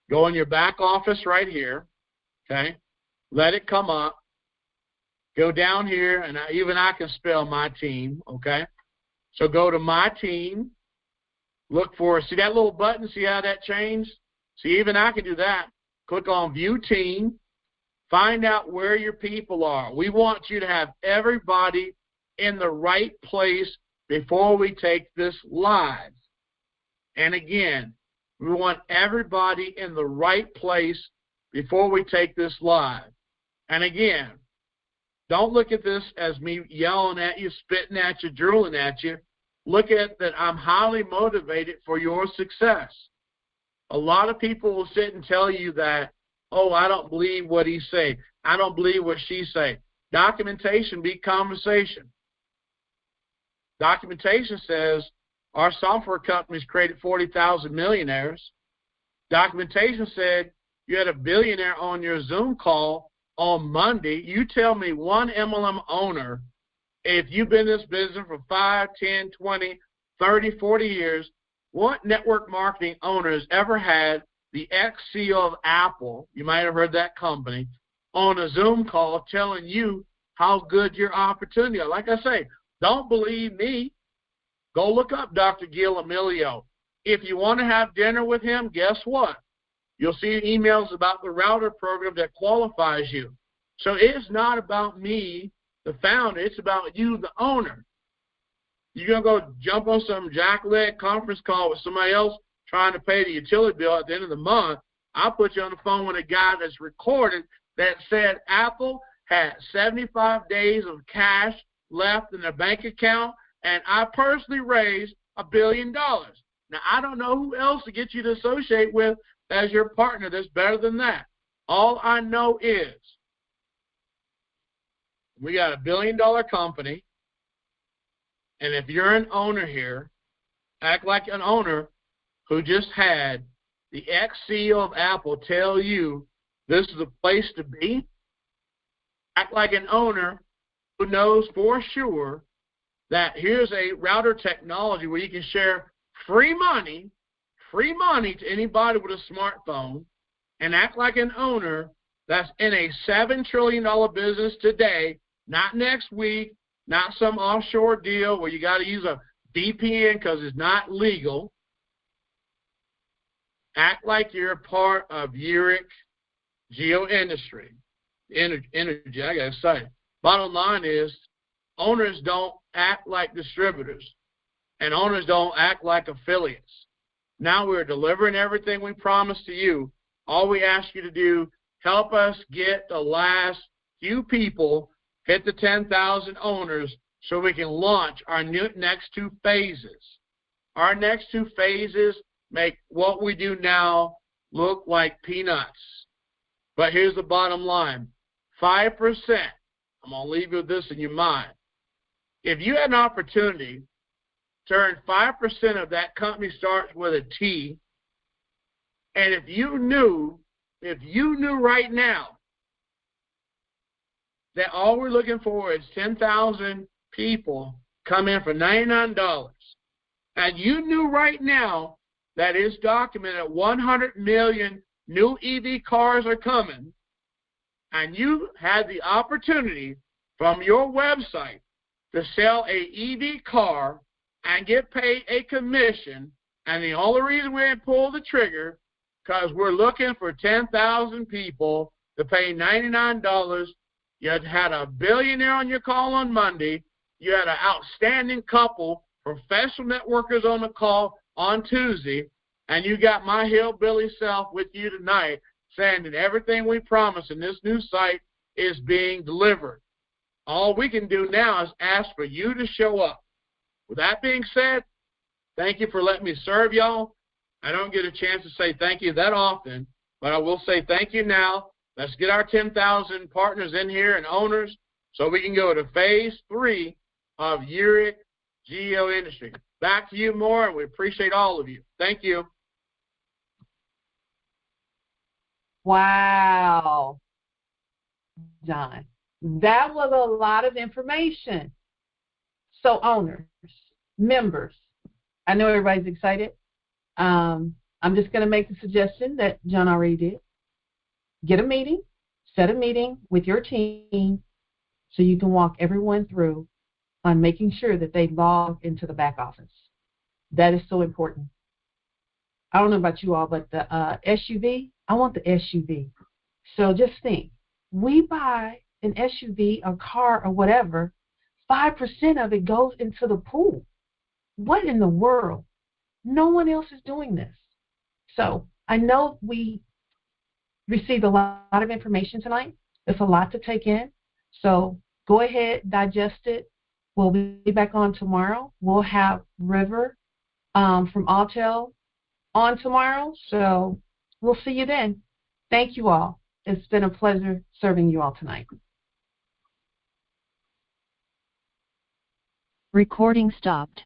Go in your back office right here, okay? Let it come up. Go down here, and even I can spell my team, okay? So go to my team. Look for, see that little button? See how that changed? See, even I can do that. Click on View Team. Find out where your people are. We want you to have everybody in the right place before we take this live. And again, we want everybody in the right place before we take this live. And again, don't look at this as me yelling at you, spitting at you, drooling at you. Look at that I'm highly motivated for your success. A lot of people will sit and tell you that, oh, I don't believe what he say. I don't believe what she say. Documentation beat conversation. Documentation says our software companies created 40,000 millionaires. Documentation said you had a billionaire on your Zoom call on Monday. You tell me one MLM owner, if you've been in this business for 5, 10, 20, 30, 40 years, what network marketing owner has ever had the ex-CEO of Apple, you might have heard that company, on a Zoom call telling you how good your opportunity is? Like I say, don't believe me. Go look up Dr. Gil Emilio. If you want to have dinner with him, guess what? You'll see emails about the router program that qualifies you. So it's not about me, the founder. It's about you, the owner. You're going to go jump on some jackleg conference call with somebody else trying to pay the utility bill at the end of the month. I'll put you on the phone with a guy that's recorded that said Apple had 75 days of cash left in their bank account, and I personally raised $1 billion. Now, I don't know who else to get you to associate with as your partner that's better than that. All I know is we got $1 billion company, and if you're an owner here, act like an owner who just had the ex-CEO of Apple tell you this is the place to be. Act like an owner who knows for sure that here's a router technology where you can share free money to anybody with a smartphone, and act like an owner that's in a $7 trillion business today, not next week, not some offshore deal where you got to use a VPN because it's not legal. Act like you're a part of YEREQ Geo Industry. Energy, I got to say. Bottom line is, owners don't act like distributors, and owners don't act like affiliates. Now we're delivering everything we promised to you. All we ask you to do, help us get the last few people, hit the 10,000 owners, so we can launch our next 2 phases. Our next 2 phases make what we do now look like peanuts. But here's the bottom line. 5%, I'm going to leave you with this in your mind. If you had an opportunity to earn 5% of that company starts with a T, and if you knew right now that all we're looking for is 10,000 people come in for $99, and you knew right now that it's documented 100 million new EV cars are coming, and you had the opportunity from your website to sell a EV car and get paid a commission, and the only reason we didn't pull the trigger because we're looking for 10,000 people to pay $99. You had a billionaire on your call on Monday. You had an outstanding couple, professional networkers on the call on Tuesday, and you got my hillbilly self with you tonight saying that everything we promised in this new site is being delivered. All we can do now is ask for you to show up. With that being said, thank you for letting me serve y'all. I don't get a chance to say thank you that often, but I will say thank you now. Let's get our 10,000 partners in here and owners so we can go to phase 3 of YEREQ Geo Industry. Back to you more, and we appreciate all of you. Thank you. Wow, John. That was a lot of information. So owners, members, I know everybody's excited. I'm just going to make the suggestion that John already did. Get a meeting, set a meeting with your team so you can walk everyone through on making sure that they log into the back office. That is so important. I don't know about you all, but the SUV, I want the SUV. So just think, we buy an SUV, a car, or whatever, 5% of it goes into the pool. What in the world? No one else is doing this. So I know we received a lot of information tonight. There's a lot to take in. So go ahead, digest it. We'll be back on tomorrow. We'll have River from Altel on tomorrow. So we'll see you then. Thank you all. It's been a pleasure serving you all tonight. Recording stopped.